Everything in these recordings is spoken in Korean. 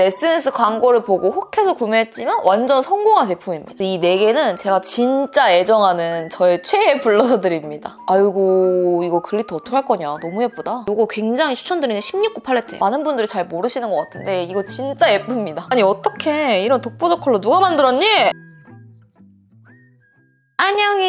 SNS 광고를 보고 혹해서 구매했지만 완전 성공한 제품입니다. 이 4개는 제가 진짜 애정하는 저의 최애 블러셔들입니다. 아이고 이거 글리터 어떡할 거냐. 너무 예쁘다. 이거 굉장히 추천드리는 169 팔레트예요. 많은 분들이 잘 모르시는 것 같은데 이거 진짜 예쁩니다. 아니 어떡해. 이런 독보적 컬러 누가 만들었니? 안녕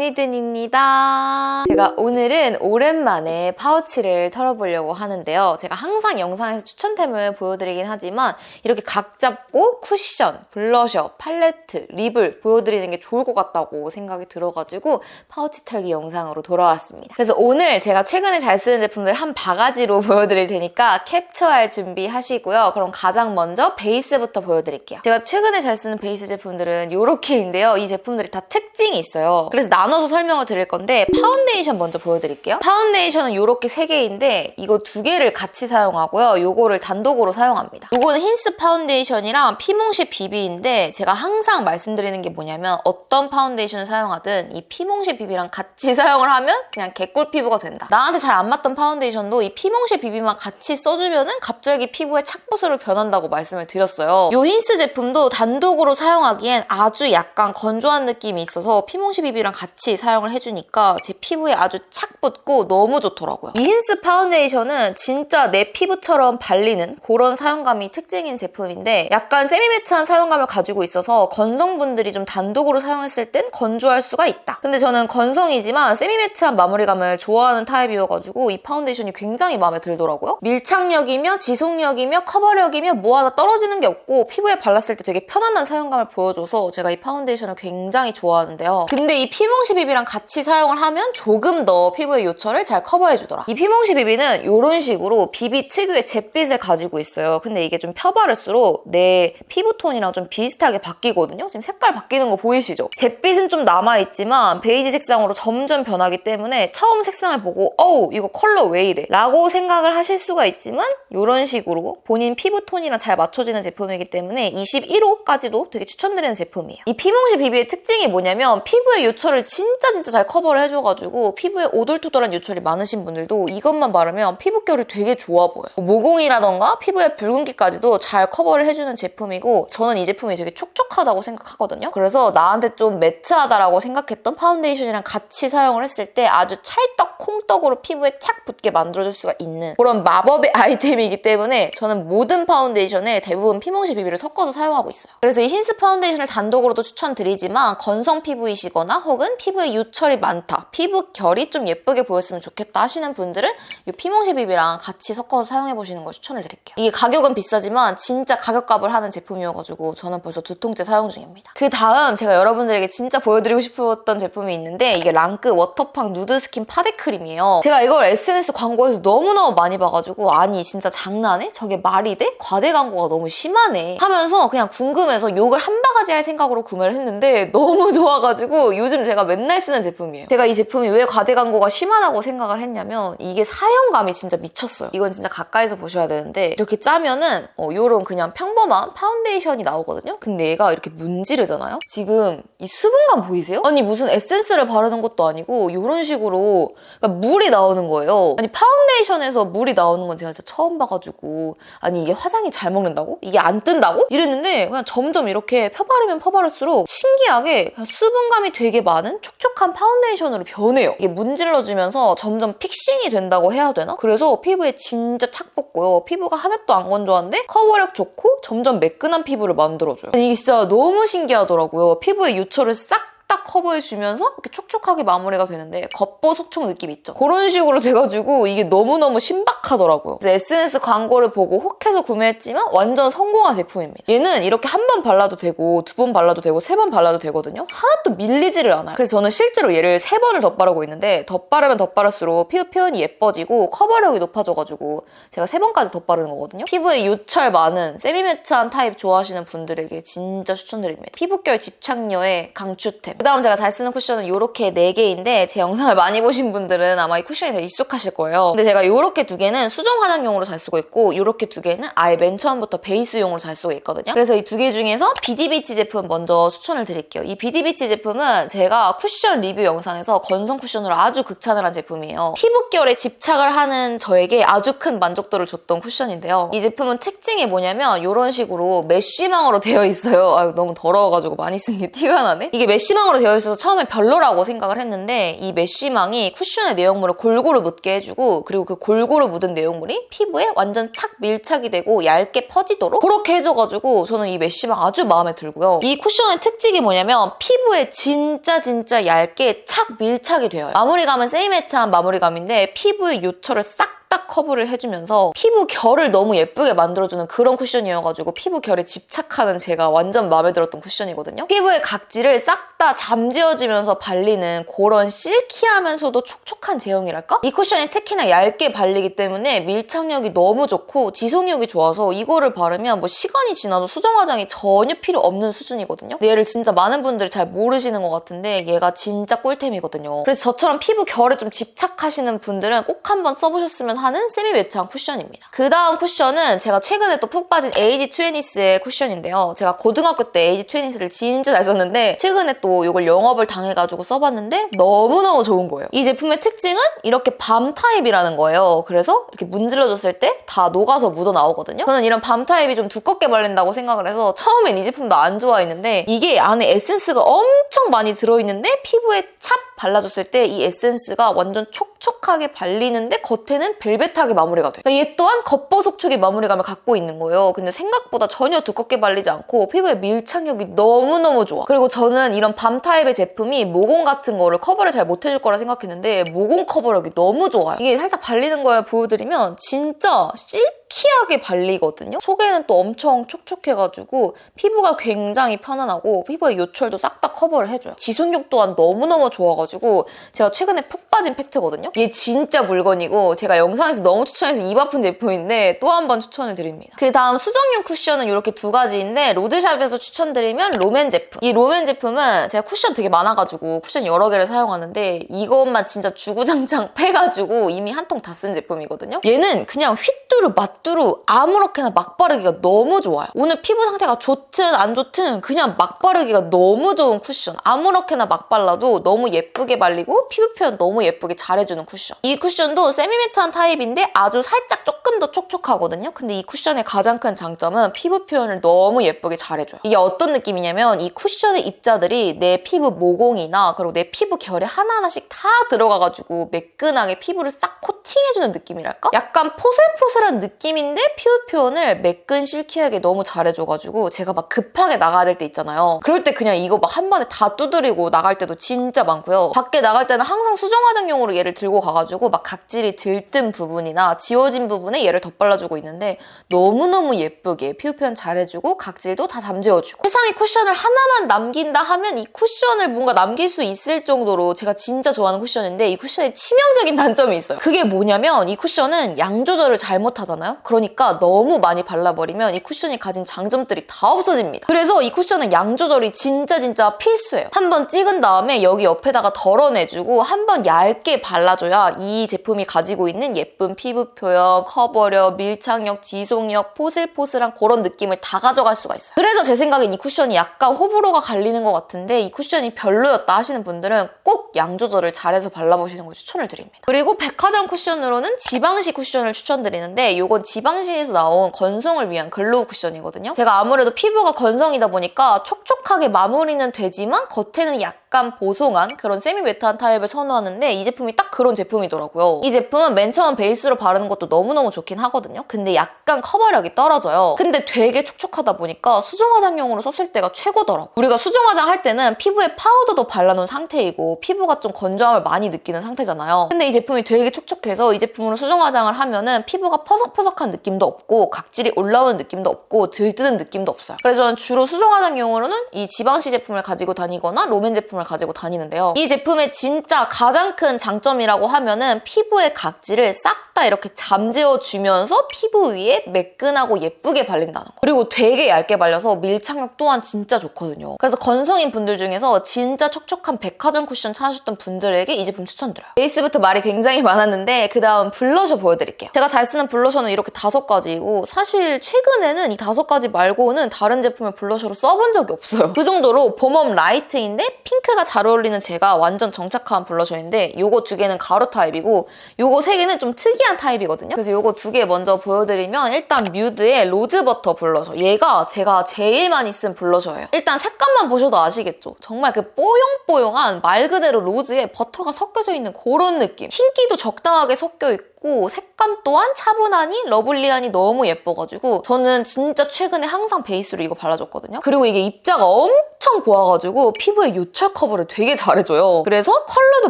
유니든입니다. 제가 오늘은 오랜만에 파우치를 털어보려고 하는데요. 제가 항상 영상에서 추천템을 보여드리긴 하지만 이렇게 각 잡고 쿠션, 블러셔, 팔레트, 립을 보여드리는 게 좋을 것 같다고 생각이 들어가지고 파우치 털기 영상으로 돌아왔습니다. 그래서 오늘 제가 최근에 잘 쓰는 제품들 한 바가지로 보여드릴 테니까 캡처할 준비하시고요. 그럼 가장 먼저 베이스부터 보여드릴게요. 제가 최근에 잘 쓰는 베이스 제품들은 이렇게인데요. 이 제품들이 다 특징이 있어요. 그래서 나눠서 설명을 드릴 건데 파운데이션 먼저 보여드릴게요. 파운데이션은 이렇게 3개인데 이거 2개를 같이 사용하고요. 요거를 단독으로 사용합니다. 요거는 힌스 파운데이션이랑 피몽시 비비인데 제가 항상 말씀드리는 게 뭐냐면 어떤 파운데이션을 사용하든 이 피몽시 비비랑 같이 사용을 하면 그냥 개꿀 피부가 된다. 나한테 잘 안 맞던 파운데이션도 이 피몽시 비비만 같이 써주면은 갑자기 피부에 착붙으로 변한다고 말씀을 드렸어요. 요 힌스 제품도 단독으로 사용하기엔 아주 약간 건조한 느낌이 있어서 피몽시 비비랑 같이 사용을 해주니까 제 피부에 아주 착 붙고 너무 좋더라고요. 이 힌스 파운데이션은 진짜 내 피부처럼 발리는 그런 사용감이 특징인 제품인데 약간 세미매트한 사용감을 가지고 있어서 건성분들이 좀 단독으로 사용했을 땐 건조할 수가 있다. 근데 저는 건성이지만 세미매트한 마무리감을 좋아하는 타입이어가지고 이 파운데이션이 굉장히 마음에 들더라고요. 밀착력이며 지속력이며 커버력이며 뭐 하나 떨어지는 게 없고 피부에 발랐을 때 되게 편안한 사용감을 보여줘서 제가 이 파운데이션을 굉장히 좋아하는데요. 근데 이 피몽시 비비랑 같이 사용을 하면 조금 더 피부의 요철을 잘 커버해주더라. 이 피몽시 비비는 이런 식으로 비비 특유의 잿빛을 가지고 있어요. 근데 이게 좀 펴바를수록 내 피부톤이랑 좀 비슷하게 바뀌거든요. 지금 색깔 바뀌는 거 보이시죠? 잿빛은 좀 남아있지만 베이지 색상으로 점점 변하기 때문에 처음 색상을 보고 어우 이거 컬러 왜 이래? 라고 생각을 하실 수가 있지만 이런 식으로 본인 피부톤이랑 잘 맞춰지는 제품이기 때문에 21호까지도 되게 추천드리는 제품이에요. 이 피몽시 비비의 특징이 뭐냐면 피부의 요철을 진짜 잘 커버를 해줘가지고 피부에 오돌토돌한 요철이 많으신 분들도 이것만 바르면 피부결이 되게 좋아 보여요. 모공이라던가 피부의 붉은기까지도 잘 커버를 해주는 제품이고 저는 이 제품이 되게 촉촉하다고 생각하거든요. 그래서 나한테 좀 매트하다라고 생각했던 파운데이션이랑 같이 사용을 했을 때 아주 찰떡 콩떡으로 피부에 착 붙게 만들어줄 수가 있는 그런 마법의 아이템이기 때문에 저는 모든 파운데이션에 대부분 피몽시 비비를 섞어서 사용하고 있어요. 그래서 이 힌스 파운데이션을 단독으로도 추천드리지만 건성 피부이시거나 혹은 피부에 요철이 많다, 피부 결이 좀 예쁘게 보였으면 좋겠다 하시는 분들은 이 피몽시 비비랑 같이 섞어서 사용해보시는 걸 추천을 드릴게요. 이게 가격은 비싸지만 진짜 가격값을 하는 제품이어가지고 저는 벌써 2통째 사용 중입니다. 그 다음 제가 여러분들에게 진짜 보여드리고 싶었던 제품이 있는데 이게 랑크 워터팍 누드 스킨 파데 크림이에요. 제가 이걸 SNS 광고에서 너무너무 많이 봐가지고 아니 진짜 장난해? 저게 말이 돼? 과대 광고가 너무 심하네 하면서 그냥 궁금해서 욕을 한 바가지 할 생각으로 구매를 했는데 너무 좋아가지고 요즘 제가 맨날 쓰는 제품이에요. 제가 이 제품이 왜 과대 광고가 심하다고 생각을 했냐면 이게 사용감이 진짜 미쳤어요. 이건 진짜 가까이서 보셔야 되는데 이렇게 짜면은 요런 그냥 평범한 파운데이션이 나오거든요. 근데 얘가 이렇게 문지르잖아요. 지금 이 수분감 보이세요? 아니 무슨 에센스를 바르는 것도 아니고 이런 식으로 그러니까 물이 나오는 거예요. 아니 파운데이션에서 물이 나오는 건 제가 진짜 처음 봐가지고 아니 이게 화장이 잘 먹는다고? 이게 안 뜬다고? 이랬는데 그냥 점점 이렇게 펴바르면 펴바를수록 신기하게 그냥 수분감이 되게 많은 촉촉한 파운데이션으로 변해요. 이게 문질러주면서 점점 픽싱이 된다고 해야 되나? 그래서 피부에 진짜 착 붙고요. 피부가 하나도 안 건조한데 커버력 좋고 점점 매끈한 피부를 만들어줘요. 이게 진짜 너무 신기하더라고요. 피부의 요철을 싹 딱 커버해주면서 이렇게 촉촉하게 마무리가 되는데 겉보속촉 느낌 있죠? 그런 식으로 돼가지고 이게 너무너무 신박하더라고요. SNS 광고를 보고 혹해서 구매했지만 완전 성공한 제품입니다. 얘는 이렇게 한 번 발라도 되고 2번 발라도 되고 3번 발라도 되거든요. 하나도 밀리지를 않아요. 그래서 저는 실제로 얘를 3번을 덧바르고 있는데 덧바르면 덧바를수록 피부 표현이 예뻐지고 커버력이 높아져가지고 제가 3번까지 덧바르는 거거든요. 피부에 요철 많은 세미매트한 타입 좋아하시는 분들에게 진짜 추천드립니다. 피부결 집착녀의 강추템. 그다음 다음 제가 잘 쓰는 쿠션은 이렇게 4개인데 제 영상을 많이 보신 분들은 아마 이 쿠션이 되게 익숙하실 거예요. 근데 제가 이렇게 2개는 수정 화장용으로 잘 쓰고 있고 이렇게 2개는 아예 맨 처음부터 베이스용으로 잘 쓰고 있거든요. 그래서 이 2개 중에서 비디비치 제품 먼저 추천을 드릴게요. 이 비디비치 제품은 제가 쿠션 리뷰 영상에서 건성 쿠션으로 아주 극찬을 한 제품이에요. 피부결에 집착을 하는 저에게 아주 큰 만족도를 줬던 쿠션인데요. 이 제품은 특징이 뭐냐면 이런 식으로 메쉬망으로 되어 있어요. 아유, 너무 더러워가지고 많이 쓴 게 티가 나네. 이게 메쉬망으로 되어 있어서 처음에 별로라고 생각을 했는데 이 메쉬망이 쿠션의 내용물을 골고루 묻게 해주고 그리고 그 골고루 묻은 내용물이 피부에 완전 착 밀착이 되고 얇게 퍼지도록 그렇게 해줘가지고 저는 이 메쉬망 아주 마음에 들고요. 이 쿠션의 특징이 뭐냐면 피부에 진짜 얇게 착 밀착이 돼요. 마무리감은 세이매트한 마무리감인데 피부의 요철을 싹 커버를 해주면서 피부 결을 너무 예쁘게 만들어주는 그런 쿠션이어가지고 피부 결에 집착하는 제가 완전 마음에 들었던 쿠션이거든요. 피부의 각질을 싹 다 잠재워주면서 발리는 그런 실키하면서도 촉촉한 제형이랄까? 이 쿠션이 특히나 얇게 발리기 때문에 밀착력이 너무 좋고 지속력이 좋아서 이거를 바르면 뭐 시간이 지나도 수정 화장이 전혀 필요 없는 수준이거든요. 근데 얘를 진짜 많은 분들이 잘 모르시는 것 같은데 얘가 진짜 꿀템이거든요. 그래서 저처럼 피부 결에 좀 집착하시는 분들은 꼭 한번 써보셨으면 하는 세미 매트한 쿠션입니다. 그 다음 쿠션은 제가 최근에 또 푹 빠진 에이지 트웬티스의 쿠션인데요. 제가 고등학교 때 에이지 트웬티스를 진짜 잘 썼는데 최근에 또 이걸 영업을 당해가지고 써봤는데 너무너무 좋은 거예요. 이 제품의 특징은 이렇게 밤 타입이라는 거예요. 그래서 이렇게 문질러줬을 때 다 녹아서 묻어 나오거든요. 저는 이런 밤 타입이 좀 두껍게 발린다고 생각을 해서 처음엔 이 제품도 안 좋아했는데 이게 안에 에센스가 엄청 많이 들어있는데 피부에 찹 발라줬을 때 이 에센스가 완전 촉촉하게 발리는데 겉에는 벨벳하게 마무리가 돼요. 그러니까 얘 또한 겉보속촉의 마무리감을 갖고 있는 거예요. 근데 생각보다 전혀 두껍게 발리지 않고 피부의 밀착력이 너무너무 좋아. 그리고 저는 이런 밤 타입의 제품이 모공 같은 거를 커버를 잘 못해줄 거라 생각했는데 모공 커버력이 너무 좋아요. 이게 살짝 발리는 걸 보여드리면 진짜 실키하게 발리거든요. 속에는 또 엄청 촉촉해가지고 피부가 굉장히 편안하고 피부의 요철도 싹 다 커버를 해줘요. 지속력 또한 너무너무 좋아가지고 제가 최근에 푹 빠진 팩트거든요. 얘 진짜 물건이고 제가 영상에서 너무 추천해서 입 아픈 제품인데 또 한 번 추천을 드립니다. 그 다음 수정용 쿠션은 이렇게 2가지인데 로드샵에서 추천드리면 롬앤 제품. 이 롬앤 제품은 제가 쿠션 되게 많아가지고 쿠션 여러 개를 사용하는데 이것만 진짜 주구장창 패가지고 이미 한 통 다 쓴 제품이거든요. 얘는 그냥 휘뚜루 맛두루 아무렇게나 막 바르기가 너무 좋아요. 오늘 피부 상태가 좋든 안 좋든 그냥 막 바르기가 너무 좋은 쿠션. 아무렇게나 막 발라도 너무 예쁘게 발리고 피부 표현 너무 예쁘게 잘해주는 쿠션. 이 쿠션도 세미매트한 타입인데 아주 살짝 조금 더 촉촉하거든요. 근데 이 쿠션의 가장 큰 장점은 피부 표현을 너무 예쁘게 잘해줘요. 이게 어떤 느낌이냐면 이 쿠션의 입자들이 내 피부 모공이나 그리고 내 피부 결에 하나하나씩 다 들어가가지고 매끈하게 피부를 싹 코팅해주는 느낌이랄까? 약간 포슬포슬한 느낌인데 피부 표현을 매끈 실키하게 너무 잘해줘가지고 제가 막 급하게 나가야 될 때 있잖아요. 그럴 때 그냥 이거 막 한 번에 다 두드리고 나갈 때도 진짜 많고요. 밖에 나갈 때는 항상 수정 화장용으로 얘를 들고 가가지고 막 각질이 들뜬 부분이나 지워진 부분에 얘를 덧발라주고 있는데 너무너무 예쁘게 피부 표현 잘해주고 각질도 다 잠재워주고 세상에 쿠션을 하나만 남긴다 하면 이 쿠션을 뭔가 남길 수 있을 정도로 제가 진짜 좋아하는 쿠션인데 이 쿠션에 치명적인 단점이 있어요. 그게 뭐냐면 이 쿠션은 양 조절을 잘못하잖아요. 그러니까 너무 많이 발라버리면 이 쿠션이 가진 장점들이 다 없어집니다. 그래서 이 쿠션은 양 조절이 진짜 필수예요. 한번 찍은 다음에 여기 옆에다가 덜어내주고 한번 얇게 발라줘야 이 제품이 가지고 있는 예쁜 피부 표현, 커버력, 밀착력, 지속력, 포슬포슬한 그런 느낌을 다 가져갈 수가 있어요. 그래서 제 생각엔 이 쿠션이 약간 호불호가 갈리는 것 같은데 이 쿠션이 별로였다 하시는 분들은 꼭 양 조절을 잘해서 발라보시는 걸 추천을 드립니다. 그리고 백화점 쿠션으로는 지방시 쿠션을 추천드리는데 이건 지방시에서 나온 건성을 위한 글로우 쿠션이거든요. 제가 아무래도 피부가 건성이다 보니까 촉촉하게 마무리는 되지만 겉에는 약간 보송한 그런 세미매트한 타입을 선호하는데 이 제품이 딱 그런 제품이더라고요. 이 제품은 맨 처음 베이스로 바르는 것도 너무너무 좋긴 하거든요. 근데 약간 커버력이 떨어져요. 근데 되게 촉촉하다 보니까 수정 화장용으로 썼을 때가 최고더라고요. 우리가 수정 화장 할 때는 피부에 파우더도 발라놓은 상태이고 피부가 좀 건조함을 많이 느끼는 상태잖아요. 근데 이 제품이 되게 촉촉해서 이 제품으로 수정 화장을 하면은 피부가 퍼석퍼석한 느낌도 없고 각질이 올라오는 느낌도 없고 들뜨는 느낌도 없어요. 그래서 저는 주로 수정 화장용으로는 이 지방시 제품을 가지고 다니거나 롬앤 제품을 가지고 다니는데요. 이 제품의 진짜 가장 큰 장점이라고 하면은 피부의 각질을 싹 다 이렇게 잠재워주면서 피부 위에 매끈하고 예쁘게 발린다는 거. 그리고 되게 얇게 발려서 밀착력 또한 진짜 좋거든요. 그래서 건성인 분들 중에서 진짜 촉촉한 백화점 쿠션 찾으셨던 분들에게 이 제품 추천드려요. 베이스부터 말이 굉장히 많았는데 그 다음 블러셔 보여드릴게요. 제가 잘 쓰는 블러셔는 이렇게 5가지이고 사실 최근에는 이 5가지 말고는 다른 제품을 블러셔로 써본 적이 없어요. 그 정도로 봄웜 라이트인데 핑크가 잘 어울리는 제가 완전 정착한 블러셔인데 요거 2개는 가루 타입이고 요거 3개는 좀 특이한 타입이거든요. 그래서 요거 2개 먼저 보여드리면 일단 뮤드의 로즈버터 블러셔. 얘가 제가 제일 많이 쓴 블러셔예요. 일단 색감만 보셔도 아시겠죠? 정말 그 뽀용뽀용한 말 그대로 로즈에 버터가 섞여져 있는 그런 느낌. 흰기도 적당하게 섞여 있고 색감 또한 차분하니 러블리하니 너무 예뻐가지고 저는 진짜 최근에 항상 베이스로 이거 발라줬거든요. 그리고 이게 입자가 엄청 고와가지고 피부에 요철 커버를 되게 잘해줘요. 그래서 컬러도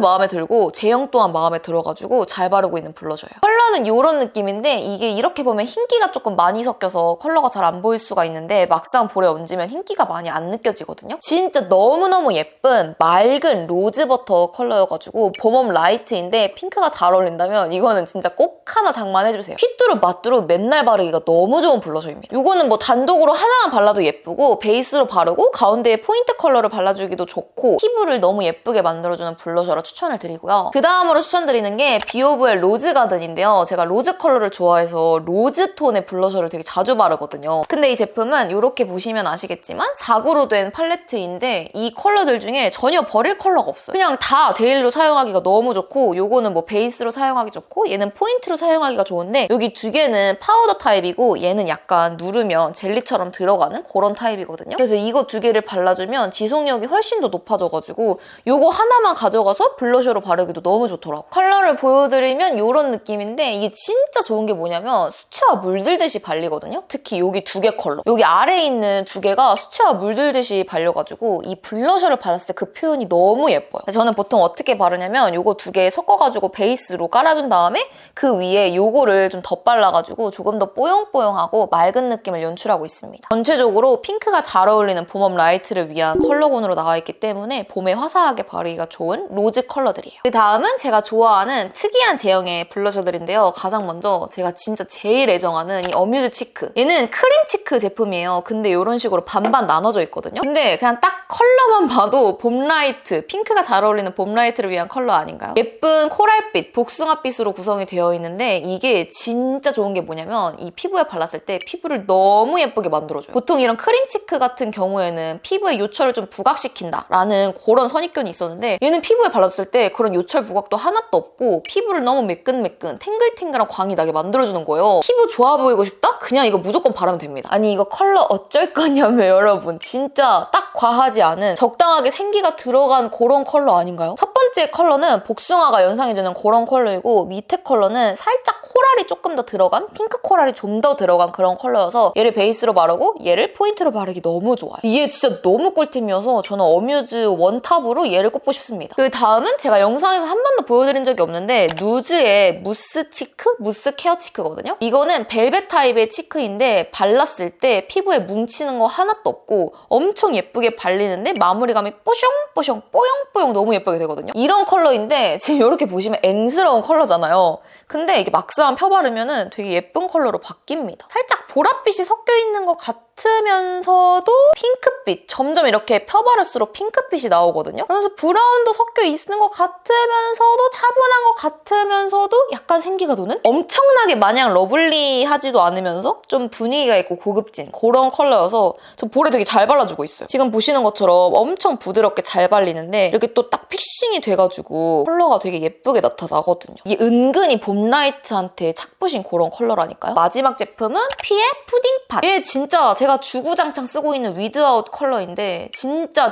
마음에 들고 제형 또한 마음에 들어가지고 잘 바르고 있는 블러셔예요. 컬러는 이런 느낌인데 이게 이렇게 보면 흰기가 조금 많이 섞여서 컬러가 잘 안 보일 수가 있는데 막상 볼에 얹으면 흰기가 많이 안 느껴지거든요. 진짜 너무너무 예쁜 맑은 로즈버터 컬러여가지고 봄웜 라이트인데 핑크가 잘 어울린다면 이거는 진짜 꼭 하나 장만해주세요. 휘뚜루 마뚜루 맨날 바르기가 너무 좋은 블러셔입니다. 이거는 뭐 단독으로 하나만 발라도 예쁘고 베이스로 바르고 가운데에 포인트 컬러를 발라주기도 좋고 피부를 너무 예쁘게 만들어주는 블러셔라 추천을 드리고요. 그 다음으로 추천드리는 게 비오브의 로즈 가든인데요. 제가 로즈 컬러를 좋아해서 로즈 톤의 블러셔를 되게 자주 바르거든요. 근데 이 제품은 이렇게 보시면 아시겠지만 4구로 된 팔레트인데 이 컬러들 중에 전혀 버릴 컬러가 없어요. 그냥 다 데일리로 사용하기가 너무 좋고 요거는 뭐 베이스로 사용하기 좋고 얘는 포인트로 사용하기가 좋은데 여기 2개는 파우더 타입이고 얘는 약간 누르면 젤리처럼 들어가는 그런 타입이거든요. 그래서 이거 2개를 발라주면 지속력이 훨씬 더 높아져가지고 요거 하나만 가져가서 블러셔로 바르기도 너무 좋더라고요. 컬러를 보여드리면 이런 느낌인데 이게 진짜 좋은 게 뭐냐면 수채화 물들듯이 발리거든요. 특히 여기 2개 컬러. 여기 아래에 있는 2개가 수채화 물들듯이 발려가지고 이 블러셔를 발랐을 때 그 표현이 너무 예뻐요. 저는 보통 어떻게 바르냐면 요거 2개 섞어가지고 베이스로 깔아준 다음에 그 위에 요거를 좀 덧발라가지고 조금 더 뽀용뽀용하고 맑은 느낌을 연출하고 있습니다. 전체적으로 핑크가 잘 어울리는 봄웜 라이트를 위한 컬러군으로 나와있기 때문에 봄에 화사하게 바르기가 좋은 로즈 컬러들이에요. 그 다음은 제가 좋아하는 특이한 제형의 블러셔들인데요. 가장 먼저 제가 진짜 제일 애정하는 이 어뮤즈 치크. 얘는 크림 치크 제품이에요. 근데 이런 식으로 반반 나눠져 있거든요. 근데 그냥 딱 컬러만 봐도 봄 라이트, 핑크가 잘 어울리는 봄 라이트를 위한 컬러 아닌가요? 예쁜 코랄빛, 복숭아빛으로 구성이 되어 있는데 이게 진짜 좋은 게 뭐냐면 이 피부에 발랐을 때 피부를 너무 예쁘게 만들어줘요. 보통 이런 크림 치크 같은 경우에는 피부의 요철을 좀 부각시킨다라는 그런 선입견이 있었는데 얘는 피부에 발랐을 때 그런 요철 부각도 하나도 없고 피부를 너무 매끈매끈 탱글탱글한 광이 나게 만들어주는 거예요. 피부 좋아 보이고 싶다? 그냥 이거 무조건 바르면 됩니다. 아니 이거 컬러 어쩔 거냐면 여러분 진짜 딱 과하지 않은 적당하게 생기가 들어간 그런 컬러 아닌가요? 첫 번째 컬러는 복숭아가 연상이 되는 그런 컬러이고 밑에 컬러는 살짝 코랄이 조금 더 들어간 핑크 코랄이 좀 더 들어간 그런 컬러여서 얘를 베이스로 바르고 얘를 포인트로 바르기 너무 좋아요. 이게 진짜 너무 꿀템이어서 저는 어뮤즈 원탑으로 얘를 꼽고 싶습니다. 그 다음은 제가 영상에서 한 번도 보여드린 적이 없는데 누즈의 무스 치크? 무스 케어 치크거든요. 이거는 벨벳 타입의 치크인데 발랐을 때 피부에 뭉치는 거 하나도 없고 엄청 예쁘게 발리는데 마무리감이 뽀숑뽀숑 뽀용뽀용 너무 예쁘게 되거든요. 이런 컬러인데 지금 이렇게 보시면 앵스러운 컬러잖아요. 근데 이게 막상 펴바르면 되게 예쁜 컬러로 바뀝니다. 살짝 보랏빛이 섞여 있는 것 같으면서도 핑크빛, 점점 이렇게 펴바를수록 핑크빛이 나오거든요. 그래서 브라운도 섞여 있는 것 같으면서도 차분한 것 같으면서도 약간 생기가 도는? 엄청나게 마냥 러블리하지도 않으면서 좀 분위기가 있고 고급진 그런 컬러여서 저 볼에 되게 잘 발라주고 있어요. 지금 보시는 것처럼 엄청 부드럽게 잘 발리는데 이렇게 또 딱 픽싱이 돼가지고 컬러가 되게 예쁘게 나타나거든요. 이게 은근히 봄라이트한테 착붙인 그런 컬러라니까요. 마지막 제품은 피의 푸딩팟. 얘 진짜 제가 주구장창 쓰고 있는 위드아웃 컬러인데 진짜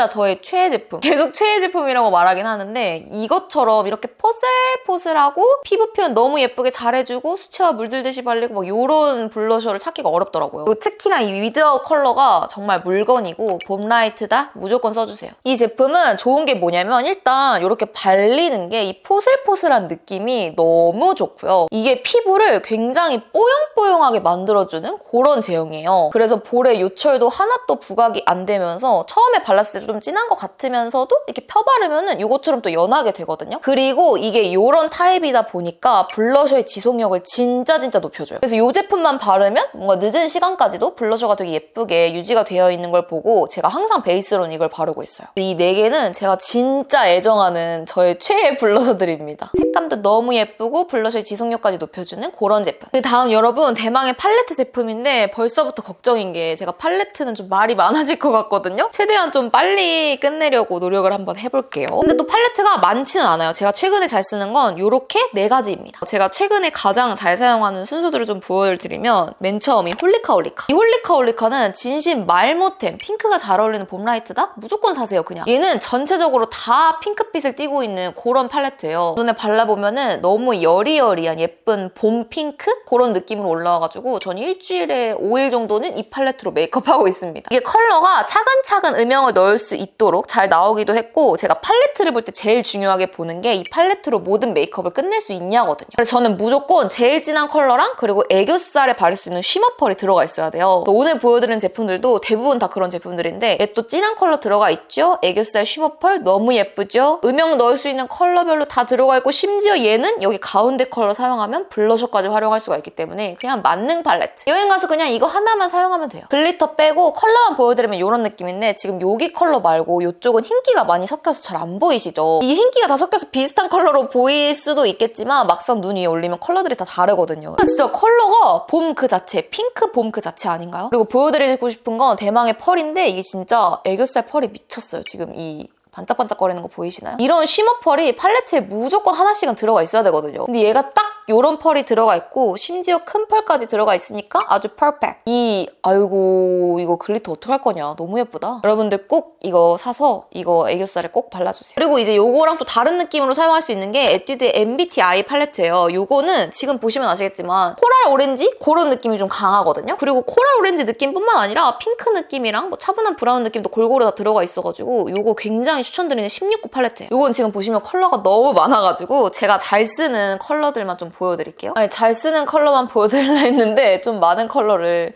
저의 최애 제품. 계속 최애 제품이라고 말하긴 하는데 이것처럼 이렇게 포슬포슬하고 피부 표현 너무 예쁘게 잘해주고 수채화 물들듯이 발리고 막 이런 블러셔를 찾기가 어렵더라고요. 그리고 특히나 이 위드아웃 컬러가 정말 물건이고 봄라이트다 무조건 써주세요. 이 제품은 좋은 게 뭐냐면 일단 이렇게 발리는 게 이 포슬포슬한 느낌이 너무 좋고요. 이게 피부를 굉장히 뽀용뽀용하게 만들어주는 그런 제형이에요. 그래서 그래서 볼의 요철도 하나도 부각이 안 되면서 처음에 발랐을 때 좀 진한 것 같으면서도 이렇게 펴바르면은 이것처럼 또 연하게 되거든요. 그리고 이게 이런 타입이다 보니까 블러셔의 지속력을 진짜 높여줘요. 그래서 이 제품만 바르면 뭔가 늦은 시간까지도 블러셔가 되게 예쁘게 유지가 되어 있는 걸 보고 제가 항상 베이스로는 이걸 바르고 있어요. 이 4개는 제가 진짜 애정하는 저의 최애 블러셔들입니다. 색감도 너무 예쁘고 블러셔의 지속력까지 높여주는 그런 제품. 그 다음 여러분, 대망의 팔레트 제품인데 벌써부터 걱정인 게 제가 팔레트는 좀 말이 많아질 것 같거든요. 최대한 좀 빨리 끝내려고 노력을 한번 해볼게요. 근데 또 팔레트가 많지는 않아요. 제가 최근에 잘 쓰는 건 이렇게 4가지입니다. 제가 최근에 가장 잘 사용하는 순서들을 좀 보여드리면 맨 처음이 홀리카. 이 홀리카는 진심 말 못해 핑크가 잘 어울리는 봄 라이트다? 무조건 사세요, 그냥. 얘는 전체적으로 다 핑크빛을 띠고 있는 그런 팔레트예요. 눈에 발라보면은 너무 여리여리한 예쁜 봄 핑크? 그런 느낌으로 올라와가지고 전 일주일에 5일 정도는 이 팔레트로 메이크업하고 있습니다. 이게 컬러가 차근차근 음영을 넣을 수 있도록 잘 나오기도 했고, 제가 팔레트를 볼 때 제일 중요하게 보는 게 이 팔레트로 모든 메이크업을 끝낼 수 있냐거든요. 그래서 저는 무조건 제일 진한 컬러랑 그리고 애교살에 바를 수 있는 쉬머 펄이 들어가 있어야 돼요. 오늘 보여드리는 제품들도 대부분 다 그런 제품들인데, 얘 또 진한 컬러 들어가 있죠? 애교살 쉬머 펄 너무 예쁘죠? 음영 넣을 수 있는 컬러별로 다 들어가 있고, 심지어 얘는 여기 가운데 컬러 사용하면 블러셔까지 활용할 수가 있기 때문에 그냥 만능 팔레트. 여행 가서 그냥 이거 하나만 사용하면 돼요. 글리터 빼고 컬러만 보여드리면 이런 느낌인데, 지금 여기 컬러 말고 이쪽은 흰기가 많이 섞여서 잘 안 보이시죠? 이 흰기가 다 섞여서 비슷한 컬러로 보일 수도 있겠지만 막상 눈 위에 올리면 컬러들이 다 다르거든요. 진짜 컬러가 봄 그 자체, 핑크 봄 그 자체 아닌가요? 그리고 보여드리고 싶은 건 대망의 펄인데, 이게 진짜 애교살 펄이 미쳤어요. 지금 이 반짝반짝거리는 거 보이시나요? 이런 쉬머 펄이 팔레트에 무조건 하나씩은 들어가 있어야 되거든요. 근데 얘가 딱 요런 펄이 들어가 있고 심지어 큰 펄까지 들어가 있으니까 아주 퍼펙트. 아이고 이거 글리터 어떡할 거냐. 너무 예쁘다. 여러분들 꼭 이거 사서 이거 애교살에 꼭 발라주세요. 그리고 이제 요거랑 또 다른 느낌으로 사용할 수 있는 게 에뛰드의 MBTI 팔레트예요. 요거는 지금 보시면 아시겠지만 코랄 오렌지? 그런 느낌이 좀 강하거든요. 그리고 코랄 오렌지 느낌뿐만 아니라 핑크 느낌이랑 뭐 차분한 브라운 느낌도 골고루 다 들어가 있어가지고 요거 굉장히 추천드리는 16구 팔레트예요. 요건 지금 보시면 컬러가 너무 많아가지고 제가 잘 쓰는 컬러들만 좀 보여드릴게요. 아니, 잘 쓰는 컬러만 보여드리려 했는데 좀 많은 컬러를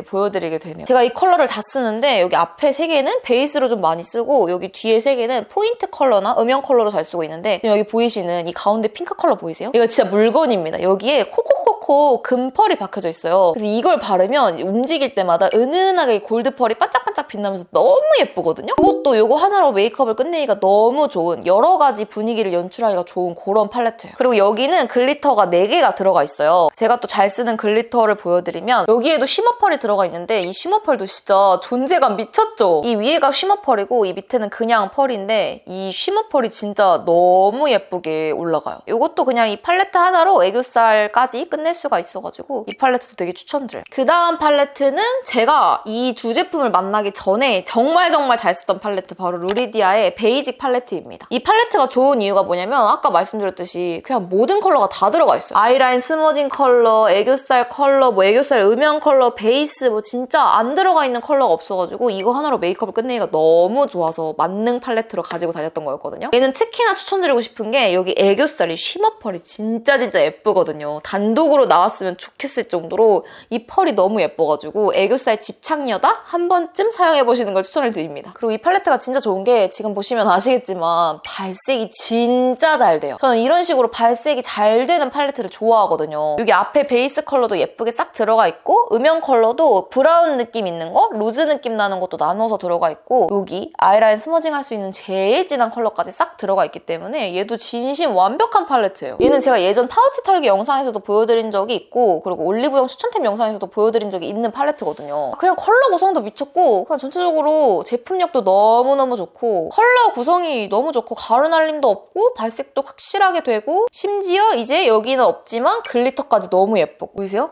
보여드리게 되네요. 제가 이 컬러를 다 쓰는데 여기 앞에 3개는 베이스로 좀 많이 쓰고 여기 뒤에 3개는 포인트 컬러나 음영 컬러로 잘 쓰고 있는데, 지금 여기 보이시는 이 가운데 핑크 컬러 보이세요? 이거 진짜 물건입니다. 여기에 코코코코 금펄이 박혀져 있어요. 그래서 이걸 바르면 움직일 때마다 은은하게 골드펄이 반짝반짝 빛나면서 너무 예쁘거든요? 이것도 이거 하나로 메이크업을 끝내기가 너무 좋은, 여러 가지 분위기를 연출하기가 좋은 그런 팔레트예요. 그리고 여기는 글리터가 4개가 들어가 있어요. 제가 또 잘 쓰는 글리터를 보여드리면 여기에도 쉬머펄이 들어가 있는데, 이 쉬머펄도 진짜 존재감 미쳤죠? 이 위에가 쉬머펄이고 이 밑에는 그냥 펄인데 이 쉬머펄이 진짜 너무 예쁘게 올라가요. 이것도 그냥 이 팔레트 하나로 애교살까지 끝낼 수가 있어가지고 이 팔레트도 되게 추천드려요. 그 다음 팔레트는 제가 이 두 제품을 만나기 전에 정말 잘 쓰던 팔레트, 바로 루리디아의 베이직 팔레트입니다. 이 팔레트가 좋은 이유가 뭐냐면 아까 말씀드렸듯이 그냥 모든 컬러가 다 들어가 있어요. 아이라인 스머징 컬러, 애교살 컬러, 뭐 애교살 음영 컬러, 베이스, 뭐 진짜 안 들어가 있는 컬러가 없어가지고 이거 하나로 메이크업을 끝내기가 너무 좋아서 만능 팔레트로 가지고 다녔던 거였거든요. 얘는 특히나 추천드리고 싶은 게 여기 애교살이 쉬머 펄이 진짜 예쁘거든요. 단독으로 나왔으면 좋겠을 정도로 이 펄이 너무 예뻐가지고 애교살 집착녀다? 한 번쯤 사용해보시는 걸 추천을 드립니다. 그리고 이 팔레트가 진짜 좋은 게 지금 보시면 아시겠지만 발색이 진짜 잘 돼요. 저는 이런 식으로 발색이 잘 되는 팔레트를 좋아하거든요. 여기 앞에 베이스 컬러도 예쁘게 싹 들어가 있고 음영 컬러도 브라운 느낌 있는 거, 로즈 느낌 나는 것도 나눠서 들어가 있고 여기 아이라인 스머징 할 수 있는 제일 진한 컬러까지 싹 들어가 있기 때문에 얘도 진심 완벽한 팔레트예요. 얘는 제가 예전 파우치 털기 영상에서도 보여드린 적이 있고 그리고 올리브영 추천템 영상에서도 보여드린 적이 있는 팔레트거든요. 그냥 컬러 구성도 미쳤고 그냥 전체적으로 제품력도 너무너무 좋고 컬러 구성이 너무 좋고 가루 날림도 없고 발색도 확실하게 되고 심지어 이제 여기는 없지만 글리터까지 너무 예쁘고 보이세요?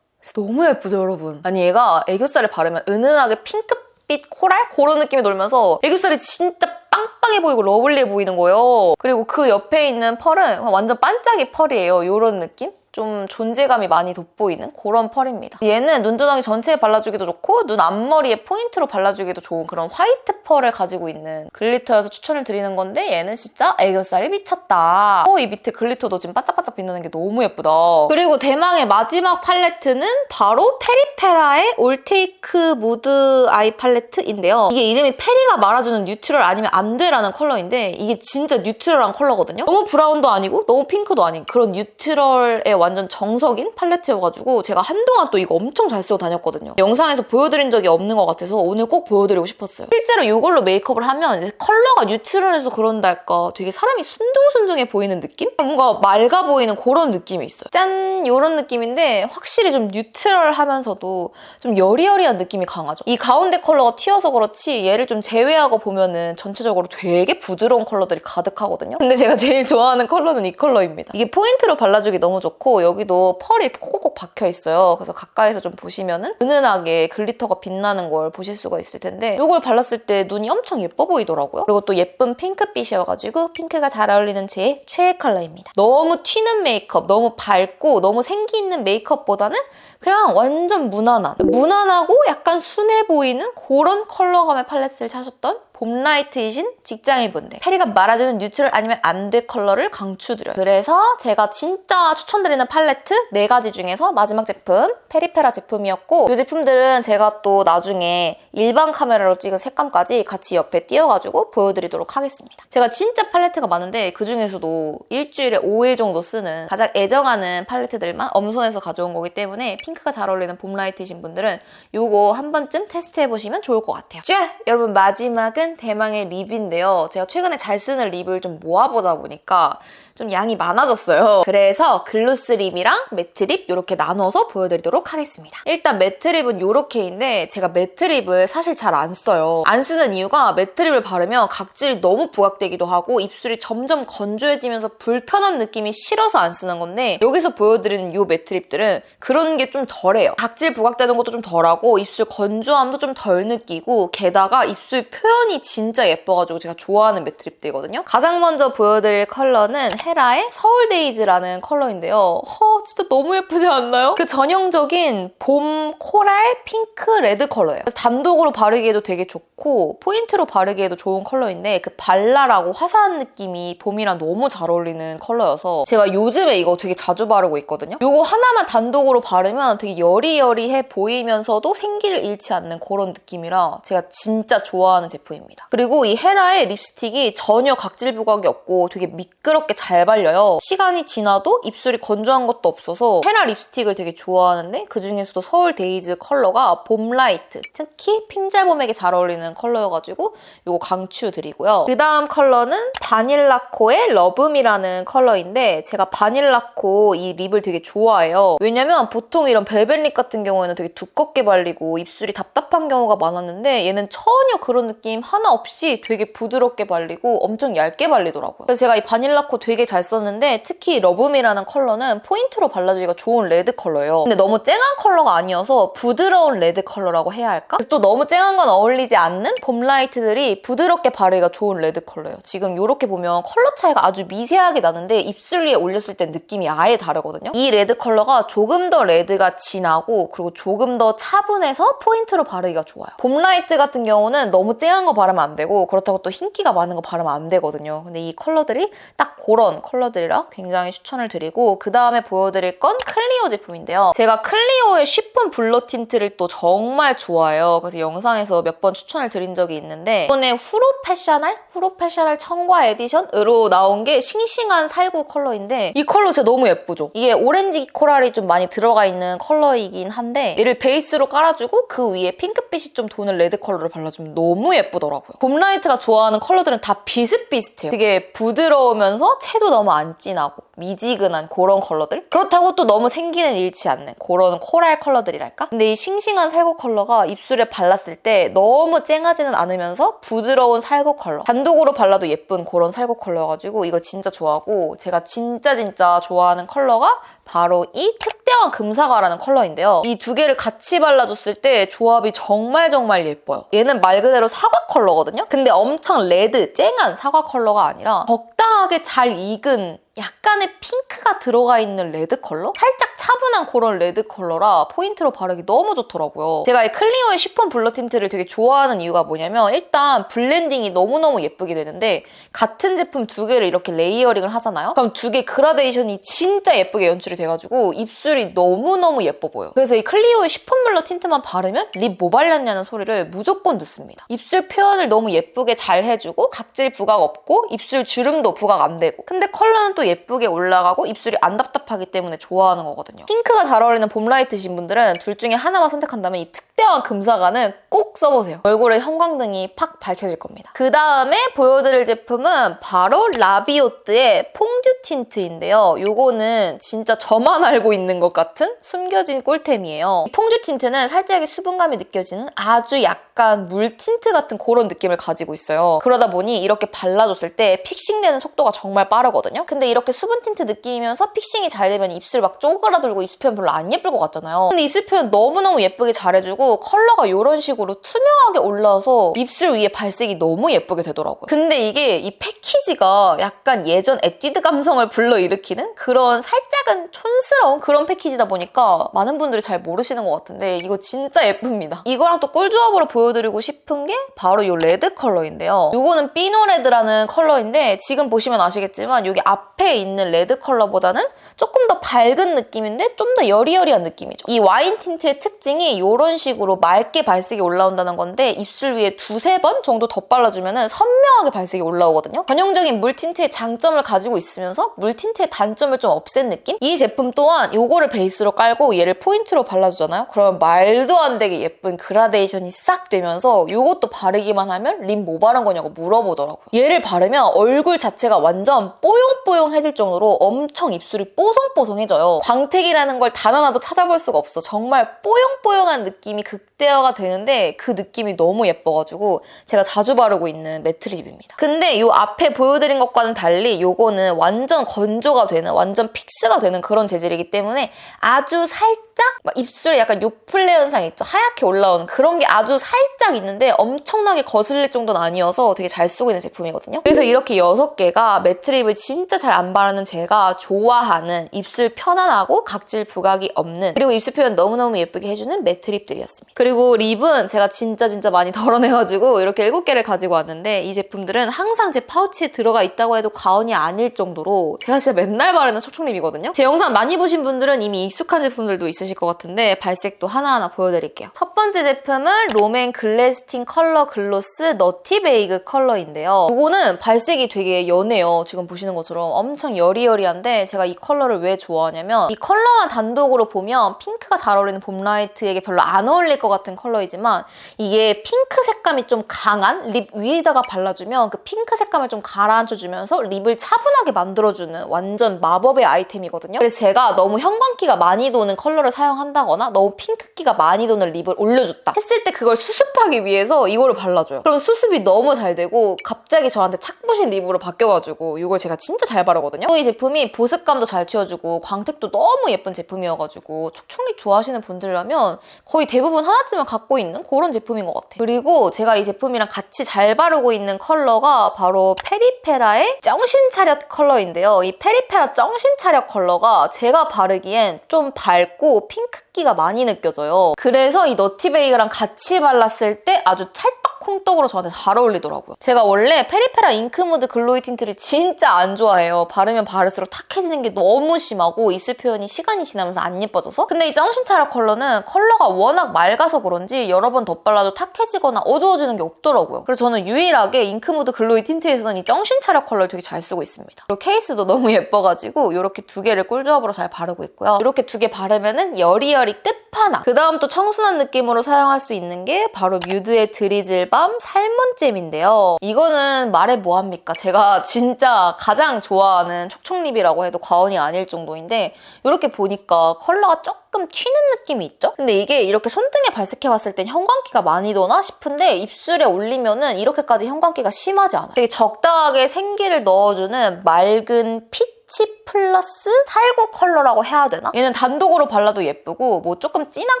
진짜 너무 예쁘죠, 여러분? 아니 얘가 애교살에 바르면 은은하게 핑크빛 코랄? 그런 느낌이 돌면서 애교살이 진짜 빵빵해 보이고 러블리해 보이는 거예요. 그리고 그 옆에 있는 펄은 완전 반짝이 펄이에요. 이런 느낌? 좀 존재감이 많이 돋보이는 그런 펄입니다. 얘는 눈두덩이 전체에 발라주기도 좋고 눈 앞머리에 포인트로 발라주기도 좋은 그런 화이트 펄을 가지고 있는 글리터여서 추천을 드리는 건데 얘는 진짜 애교살이 미쳤다. 이 밑에 글리터도 지금 반짝반짝 빛나는 게 너무 예쁘다. 그리고 대망의 마지막 팔레트는 바로 페리페라의 올테이크 무드 아이 팔레트인데요. 이게 이름이 페리가 말아주는 뉴트럴 아니면 안 돼라는 컬러인데 이게 진짜 뉴트럴한 컬러거든요. 너무 브라운도 아니고 너무 핑크도 아닌 그런 뉴트럴의 완전 정석인 팔레트여가지고 제가 한동안 또 이거 엄청 잘 쓰고 다녔거든요. 영상에서 보여드린 적이 없는 것 같아서 오늘 꼭 보여드리고 싶었어요. 실제로 이걸로 메이크업을 하면 이제 컬러가 뉴트럴해서 그런달까 되게 사람이 순둥순둥해 보이는 느낌? 뭔가 맑아 보이는 그런 느낌이 있어요. 짠! 이런 느낌인데 확실히 좀 뉴트럴하면서도 좀 여리여리한 느낌이 강하죠. 이 가운데 컬러가 튀어서 그렇지 얘를 좀 제외하고 보면은 전체적으로 되게 부드러운 컬러들이 가득하거든요. 근데 제가 제일 좋아하는 컬러는 이 컬러입니다. 이게 포인트로 발라주기 너무 좋고 여기도 펄이 이렇게 콕콕콕 박혀있어요. 그래서 가까이서 좀 보시면은 은은하게 글리터가 빛나는 걸 보실 수가 있을 텐데 이걸 발랐을 때 눈이 엄청 예뻐 보이더라고요. 그리고 또 예쁜 핑크빛이어가지고 핑크가 잘 어울리는 제 최애 컬러입니다. 너무 튀는 메이크업, 너무 밝고 너무 생기 있는 메이크업보다는 그냥 완전 무난하고 약간 순해 보이는 그런 컬러감의 팔레트를 찾았던 봄라이트이신 직장인분들 페리가 말아주는 뉴트럴 아니면 안 돼 컬러를 강추드려요. 그래서 제가 진짜 추천드리는 팔레트 4가지 중에서 마지막 제품 페리페라 제품이었고 이 제품들은 제가 또 나중에 일반 카메라로 찍은 색감까지 같이 옆에 띄워가지고 보여드리도록 하겠습니다. 제가 진짜 팔레트가 많은데 그중에서도 일주일에 5일 정도 쓰는 가장 애정하는 팔레트들만 엄선해서 가져온 거기 때문에 핑크가 잘 어울리는 봄라이트이신 분들은 이거 한 번쯤 테스트해보시면 좋을 것 같아요. 자, 여러분 마지막은 대망의 립인데요. 제가 최근에 잘 쓰는 립을 좀 모아보다 보니까 좀 양이 많아졌어요. 그래서 글로스 립이랑 매트 립 이렇게 나눠서 보여드리도록 하겠습니다. 일단 매트 립은 이렇게인데 제가 매트 립을 사실 잘 안 써요. 안 쓰는 이유가 매트 립을 바르면 각질이 너무 부각되기도 하고 입술이 점점 건조해지면서 불편한 느낌이 싫어서 안 쓰는 건데 여기서 보여드리는 이 매트 립들은 그런 게 좀 덜해요. 각질 부각되는 것도 좀 덜하고 입술 건조함도 좀 덜 느끼고 게다가 입술 표현이 진짜 예뻐가지고 제가 좋아하는 매트 립들이거든요. 가장 먼저 보여드릴 컬러는 헤라의 서울데이즈라는 컬러인데요. 진짜 너무 예쁘지 않나요? 그 전형적인 봄 코랄 핑크 레드 컬러예요. 그래서 단독으로 바르기에도 되게 좋고 포인트로 바르기에도 좋은 컬러인데 그 발랄하고 화사한 느낌이 봄이랑 너무 잘 어울리는 컬러여서 제가 요즘에 이거 되게 자주 바르고 있거든요. 이거 하나만 단독으로 바르면 되게 여리여리해 보이면서도 생기를 잃지 않는 그런 느낌이라 제가 진짜 좋아하는 제품입니다. 그리고 이 헤라의 립스틱이 전혀 각질 부각이 없고 되게 미끄럽게 잘 발려요. 시간이 지나도 입술이 건조한 것도 없어서 헤라 립스틱을 되게 좋아하는데 그중에서도 서울데이즈 컬러가 봄라이트, 특히 핑잘봄에게 잘 어울리는 컬러여가지고 이거 강추드리고요. 그 다음 컬러는 바닐라코의 러브미라는 컬러인데 제가 바닐라코 이 립을 되게 좋아해요. 왜냐면 보통 이런 벨벳 립 같은 경우에는 되게 두껍게 발리고 입술이 답답한 경우가 많았는데 얘는 전혀 그런 느낌 하나 없이 되게 부드럽게 발리고 엄청 얇게 발리더라고요. 그래서 제가 이 바닐라코 되게 잘 썼는데 특히 러브미라는 컬러는 포인트로 발라주기가 좋은 레드 컬러예요. 근데 너무 쨍한 컬러가 아니어서 부드러운 레드 컬러라고 해야 할까? 그래서 또 너무 쨍한 건 어울리지 않는 봄라이트들이 부드럽게 바르기가 좋은 레드 컬러예요. 지금 이렇게 보면 컬러 차이가 아주 미세하게 나는데 입술 위에 올렸을 때 느낌이 아예 다르거든요. 이 레드 컬러가 조금 더 레드가 진하고 그리고 조금 더 차분해서 포인트로 바르기가 좋아요. 봄라이트 같은 경우는 너무 쨍한 거 바르면 안 되고 그렇다고 또 흰기가 많은 거 바르면 안 되거든요. 근데 이 컬러들이 딱 그런 컬러들이라 굉장히 추천을 드리고 그 다음에 보여드릴 건 클리오 제품인데요. 제가 클리오의 쉬폰 블러 틴트를 또 정말 좋아해요. 그래서 영상에서 몇 번 추천을 드린 적이 있는데 이번에 후로 패셔널 청과 에디션으로 나온 게 싱싱한 살구 컬러인데 이 컬러 진짜 너무 예쁘죠? 이게 오렌지 코랄이 좀 많이 들어가 있는 컬러이긴 한데 얘를 베이스로 깔아주고 그 위에 핑크빛이 좀 도는 레드 컬러를 발라주면 너무 예쁘더라고요. 봄라이트가 좋아하는 컬러들은 다 비슷비슷해요. 되게 부드러우면서 채도 너무 안 진하고 미지근한 그런 컬러들? 그렇다고 또 너무 생기는 잃지 않는 그런 코랄 컬러들이랄까? 근데 이 싱싱한 살구 컬러가 입술에 발랐을 때 너무 쨍하지는 않으면서 부드러운 살구 컬러. 단독으로 발라도 예쁜 그런 살구 컬러여가지고 이거 진짜 좋아하고 제가 진짜 좋아하는 컬러가 바로 이 특대왕 금사과라는 컬러인데요. 이 두 개를 같이 발라줬을 때 조합이 정말 예뻐요. 얘는 말 그대로 사과 컬러거든요? 근데 엄청 레드, 쨍한 사과 컬러가 아니라 적당하게 잘 익은 약간의 핑크가 들어가 있는 레드 컬러? 살짝 차분한 그런 레드 컬러라 포인트로 바르기 너무 좋더라고요. 제가 이 클리오의 쉬폰 블러 틴트를 되게 좋아하는 이유가 뭐냐면 일단 블렌딩이 너무너무 예쁘게 되는데 같은 제품 두 개를 이렇게 레이어링을 하잖아요? 그럼 두 개 그라데이션이 진짜 예쁘게 연출이 돼가지고 입술이 너무너무 예뻐 보여요. 그래서 이 클리오의 쉬폰 블러 틴트만 바르면 립 뭐 발랐냐는 소리를 무조건 듣습니다. 입술 표현을 너무 예쁘게 잘 해주고 각질 부각 없고 입술 주름도 부각 안 되고 근데 컬러는 또 예쁘게 올라가고 입술이 안 답답하기 때문에 좋아하는 거거든요. 핑크가 잘 어울리는 봄 라이트신 분들은 둘 중에 하나만 선택한다면 이 특대한 금사과는 꼭 써보세요. 얼굴에 형광등이 팍 밝혀질 겁니다. 그 다음에 보여드릴 제품은 바로 라비오트의 퐁듀 틴트인데요. 요거는 진짜 저만 알고 있는 것 같은 숨겨진 꿀템이에요. 이 퐁듀 틴트는 살짝의 수분감이 느껴지는 아주 약간 물 틴트 같은 그런 느낌을 가지고 있어요. 그러다 보니 이렇게 발라줬을 때 픽싱되는 속도가 정말 빠르거든요. 근데 이렇게 수분 틴트 느낌이면서 픽싱이 잘 되면 입술 막 쪼그라들고 입술 표현 별로 안 예쁠 것 같잖아요. 근데 입술 표현 너무너무 예쁘게 잘해주고 컬러가 이런 식으로 투명하게 올라와서 입술 위에 발색이 너무 예쁘게 되더라고요. 근데 이게 이 패키지가 약간 예전 에뛰드 감성을 불러일으키는 그런 살짝은 촌스러운 그런 패키지다 보니까 많은 분들이 잘 모르시는 것 같은데 이거 진짜 예쁩니다. 이거랑 또 꿀조합으로 보여드리고 싶은 게 바로 이 레드 컬러인데요. 이거는 피노레드라는 컬러인데 지금 보시면 아시겠지만 여기 앞에 있는 레드 컬러보다는 조금 더 밝은 느낌인데 좀 더 여리여리한 느낌이죠. 이 와인 틴트의 특징이 이런 식으로 맑게 발색이 올라온다는 건데 입술 위에 두세 번 정도 덧발라주면 선명하게 발색이 올라오거든요. 전형적인 물 틴트의 장점을 가지고 있으면서 물 틴트의 단점을 좀 없앤 느낌? 이 제품 또한 이거를 베이스로 깔고 얘를 포인트로 발라주잖아요? 그러면 말도 안 되게 예쁜 그라데이션이 싹 되면서 이것도 바르기만 하면 립 뭐 바른 거냐고 물어보더라고요. 얘를 바르면 얼굴 자체가 완전 뽀용뽀용해질 정도로 엄청 입술이 뽀송뽀송해져요. 광택이라는 걸 단 하나도 찾아볼 수가 없어. 정말 뽀용뽀용한 느낌이 극대화가 되는데 그 느낌이 너무 예뻐가지고 제가 자주 바르고 있는 매트 립입니다. 근데 이 앞에 보여드린 것과는 달리 이거는 완전 건조가 되는 완전 픽스가 되는 그런 재질이기 때문에 아주 살짝 막 입술에 약간 요플레 현상 있죠? 하얗게 올라오는 그런 게 아주 살짝 있는데 엄청나게 거슬릴 정도는 아니어서 되게 잘 쓰고 있는 제품이거든요. 그래서 이렇게 6개가 매트 립을 진짜 잘 안 바르는 제가 좋아하는 입술 편안하고 각질 부각이 없는 그리고 입술 표현 너무너무 예쁘게 해주는 매트 립들이었습니다. 그리고 립은 제가 진짜 많이 덜어내가지고 이렇게 7개를 가지고 왔는데 이 제품들은 항상 제 파우치에 들어가 있다고 해도 과언이 아닐 정도로 제가 진짜 맨날 바르는 촉촉립이거든요. 제 영상 많이 보신 분들은 이미 익숙한 제품들도 있으실 것 같은데 발색도 하나하나 보여드릴게요. 첫 번째 제품은 롬앤 글래스틴 컬러 글로스 너티 베이그 컬러인데요. 이거는 발색이 되게 연해요. 지금 보시는 것처럼 엄청 여리여리한데 제가 이 컬러를 왜 좋아하냐면 이 컬러만 단독으로 보면 핑크가 잘 어울리는 봄 라이트에게 별로 안 어울릴 것 같은 컬러이지만 이게 핑크 색감이 좀 강한 립 위에다가 발라주면 그 핑크 색감을 좀 가라앉혀주면서 립을 차분하게 만들어주는 완전 마법의 아이템이거든요. 그래서 제가 너무 형광기가 많이 도는 컬러를 사용한다거나 너무 핑크기가 많이 도는 립을 올려줬다 했을 때 그걸 수습하기 위해서 이거를 발라줘요. 그럼 수습이 너무 잘 되고 갑자기 저한테 착부신 립으로 바뀌어가지고 이걸 제가 진짜 잘 바르거든요. 이 제품이 보습감도 잘 튀어주고 광택도 너무 예쁜 제품이어가지고 촉촉립 좋아하시는 분들이라면 거의 대부분 하나쯤은 갖고 있는 그런 제품인 것 같아요. 그리고 제가 이 제품이랑 같이 잘 바르고 있는 컬러가 바로 페리페라의 정신차렷 컬러인데요. 이 페리페라 정신차렷 컬러가 제가 바르기엔 좀 밝고 핑크기가 많이 느껴져요. 그래서 이 너티베이그랑 같이 발랐을 때 아주 찰떡콩떡으로 저한테 잘 어울리더라고요. 제가 원래 페리페라 잉크무드 글로이 틴트를 진짜 안 좋아해요. 바르면 바를수록 탁해지는 게 너무 심하고 입술 표현이 시간이 지나면서 안 예뻐져서. 근데 이 정신차렷 컬러는 컬러가 워낙 맑아서 그런지 여러 번 덧발라도 탁해지거나 어두워지는 게 없더라고요. 그래서 저는 유일하게 잉크무드 글로이 틴트에서는 이 정신차렷 컬러를 되게 잘 쓰고 있습니다. 그리고 케이스도 너무 예뻐가지고 이렇게 두 개를 꿀조합으로 잘 바르고 있고요. 이렇게 두 개 바르면은 여리여리 끝판왕. 그 다음 또 청순한 느낌으로 사용할 수 있는 게 바로 뮤드의 드리즐밤 살몬잼인데요. 이거는 말해 뭐합니까? 제가 진짜 가장 좋아하는 촉촉립이라고 해도 과언이 아닐 정도인데 이렇게 보니까 컬러가 조금 튀는 느낌이 있죠? 근데 이게 이렇게 손등에 발색해봤을 땐 형광기가 많이 도나 싶은데 입술에 올리면은 이렇게까지 형광기가 심하지 않아요. 되게 적당하게 생기를 넣어주는 맑은 핏 피치 플러스 살구 컬러라고 해야 되나? 얘는 단독으로 발라도 예쁘고 뭐 조금 진한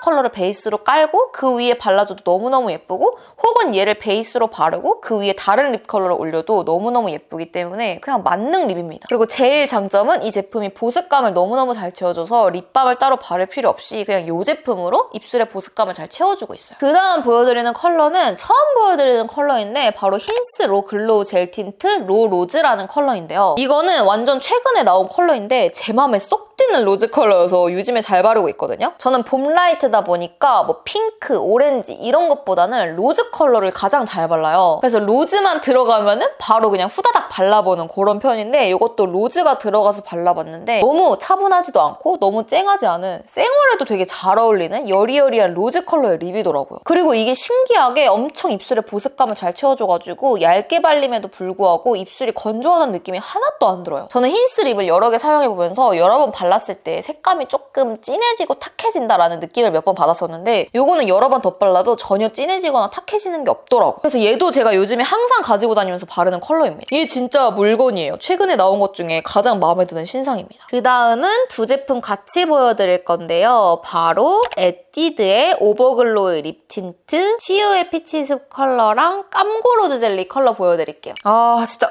컬러를 베이스로 깔고 그 위에 발라줘도 너무너무 예쁘고 혹은 얘를 베이스로 바르고 그 위에 다른 립 컬러를 올려도 너무너무 예쁘기 때문에 그냥 만능 립입니다. 그리고 제일 장점은 이 제품이 보습감을 너무너무 잘 채워줘서 립밤을 따로 바를 필요 없이 그냥 이 제품으로 입술의 보습감을 잘 채워주고 있어요. 그 다음 보여드리는 컬러는 처음 보여드리는 컬러인데 바로 힌스 로 글로우 젤 틴트 로 로즈라는 컬러인데요. 이거는 완전 최근에 나온 컬러인데 제 맘에 쏙 드는 로즈 컬러여서 요즘에 잘 바르고 있거든요. 저는 봄 라이트다 보니까 뭐 핑크, 오렌지 이런 것보다는 로즈 컬러를 가장 잘 발라요. 그래서 로즈만 들어가면은 바로 그냥 후다닥 발라보는 그런 편인데 이것도 로즈가 들어가서 발라봤는데 너무 차분하지도 않고 너무 쨍하지 않은 쌩얼에도 되게 잘 어울리는 여리여리한 로즈 컬러의 립이더라고요. 그리고 이게 신기하게 엄청 입술에 보습감을 잘 채워줘가지고 얇게 발림에도 불구하고 입술이 건조하다는 느낌이 하나도 안 들어요. 저는 힌스 립을 여러 개 사용해보면서 여러 번 발랐을 때 색감이 조금 진해지고 탁해진다라는 느낌을 몇 번 받았었는데 이거는 여러 번 덧발라도 전혀 진해지거나 탁해지는 게 없더라고요. 그래서 얘도 제가 요즘에 항상 가지고 다니면서 바르는 컬러입니다. 이게 진짜 물건이에요. 최근에 나온 것 중에 가장 마음에 드는 신상입니다. 그 다음은 두 제품 같이 보여드릴 건데요. 바로 에뛰드의 오버글로우 립 틴트 치유의 피치숲 컬러랑 깜고로즈 젤리 컬러 보여드릴게요. 아 진짜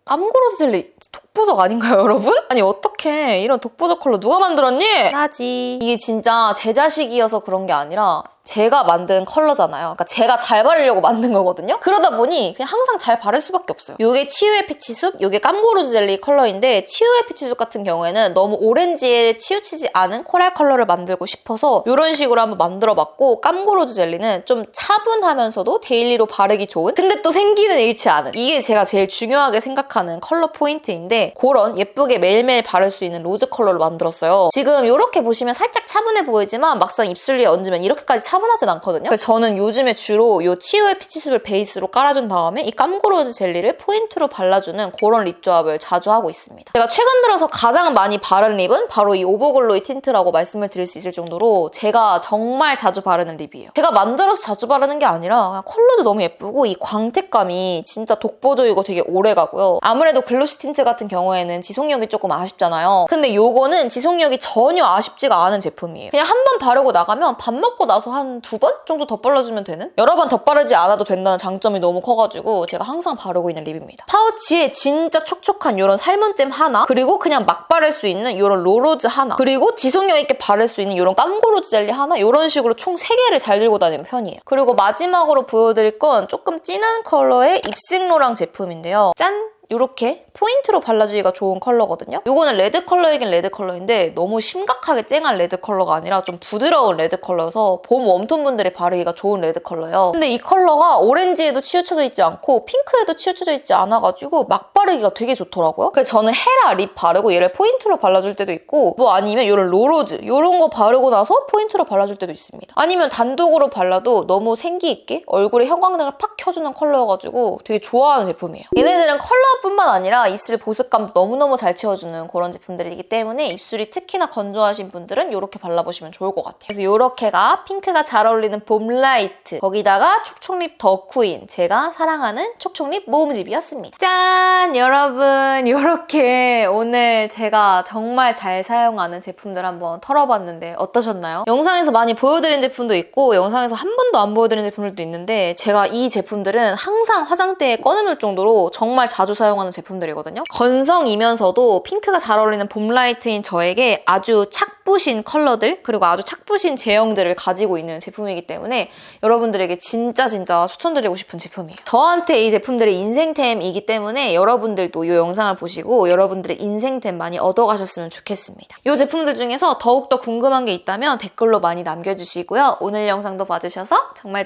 깜고로즈 젤리 독보적 아닌가요, 여러분? 아니 어떡해. 이런 독보적 컬러 누가 만들었니? 나지. 이게 진짜 제 자식이어서 그런 게 아니라 제가 만든 컬러잖아요. 그러니까 제가 잘 바르려고 만든 거거든요. 그러다 보니 그냥 항상 잘 바를 수밖에 없어요. 이게 치유의 피치숲, 이게 깜고로즈 젤리 컬러인데 치유의 피치숲 같은 경우에는 너무 오렌지에 치우치지 않은 코랄 컬러를 만들고 싶어서 이런 식으로 한번 만들어봤고 깜고로즈 젤리는 좀 차분하면서도 데일리로 바르기 좋은 근데 또 생기는 잃지 않은 이게 제가 제일 중요하게 생각하는 컬러 포인트인데 그런 예쁘게 매일매일 바를 수 있는 로즈 컬러를 만들었어요. 지금 이렇게 보시면 살짝 차분해 보이지만 막상 입술 위에 얹으면 이렇게까지 차분하진 않거든요. 그래서 저는 요즘에 주로 이 치유의 피치숲을 베이스로 깔아준 다음에 이 깜고로즈 젤리를 포인트로 발라주는 그런 립 조합을 자주 하고 있습니다. 제가 최근 들어서 가장 많이 바른 립은 바로 이 오버글로우 틴트라고 말씀을 드릴 수 있을 정도로 제가 정말 자주 바르는 립이에요. 제가 만들어서 자주 바르는 게 아니라 그냥 컬러도 너무 예쁘고 이 광택감이 진짜 독보적이고 되게 오래가고요. 아무래도 글로시 틴트 같은 경우에는 지속력이 조금 아쉽잖아요. 근데 요거는 지속력이 전혀 아쉽지가 않은 제품이에요. 그냥 한 번 바르고 나가면 밥 먹고 나서 한 두 번 정도 덧발라주면 되는? 여러 번 덧바르지 않아도 된다는 장점이 너무 커가지고 제가 항상 바르고 있는 립입니다. 파우치에 진짜 촉촉한 이런 살문잼 하나 그리고 그냥 막 바를 수 있는 이런 로로즈 하나 그리고 지속력 있게 바를 수 있는 이런 깜고로즈 젤리 하나 이런 식으로 총 3개를 잘 들고 다니는 편이에요. 그리고 마지막으로 보여드릴 건 조금 진한 컬러의 입생로랑 제품인데요. 짠! 이렇게 포인트로 발라주기가 좋은 컬러거든요. 이거는 레드 컬러이긴 레드 컬러인데 너무 심각하게 쨍한 레드 컬러가 아니라 좀 부드러운 레드 컬러여서 봄 웜톤 분들이 바르기가 좋은 레드 컬러예요. 근데 이 컬러가 오렌지에도 치우쳐져 있지 않고 핑크에도 치우쳐져 있지 않아가지고 막 바르기가 되게 좋더라고요. 그래서 저는 헤라 립 바르고 얘를 포인트로 발라줄 때도 있고 뭐 아니면 이런 로로즈 이런 거 바르고 나서 포인트로 발라줄 때도 있습니다. 아니면 단독으로 발라도 너무 생기 있게 얼굴에 형광등을 팍 켜주는 컬러여가지고 되게 좋아하는 제품이에요. 얘네들은 컬러뿐만 아니라 입술 보습감 너무너무 잘 채워주는 그런 제품들이기 때문에 입술이 특히나 건조하신 분들은 이렇게 발라보시면 좋을 것 같아요. 그래서 이렇게가 핑크가 잘 어울리는 봄 라이트 거기다가 촉촉립 더 쿠인 제가 사랑하는 촉촉립 모음집이었습니다. 짠! 여러분 이렇게 오늘 제가 정말 잘 사용하는 제품들 한번 털어봤는데 어떠셨나요? 영상에서 많이 보여드린 제품도 있고 영상에서 한 번도 안 보여드린 제품들도 있는데 제가 이 제품들은 항상 화장대에 꺼내놓을 정도로 정말 자주 사용하는 제품들이거든요. 건성이면서도 핑크가 잘 어울리는 봄 라이트인 저에게 아주 착부신 컬러들 그리고 아주 착부신 제형들을 가지고 있는 제품이기 때문에 여러분들에게 진짜 추천드리고 싶은 제품이에요. 저한테 이 제품들이 인생템이기 때문에 여러분들도 이 영상을 보시고 여러분들의 인생템 많이 얻어가셨으면 좋겠습니다. 이 제품들 중에서 더욱더 궁금한 게 있다면 댓글로 많이 남겨주시고요. 오늘 영상도 봐주셔서 정말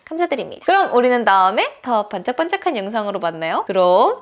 감사드립니다. 그럼 우리는 다음에 더 반짝반짝한 영상으로 만나요. 그럼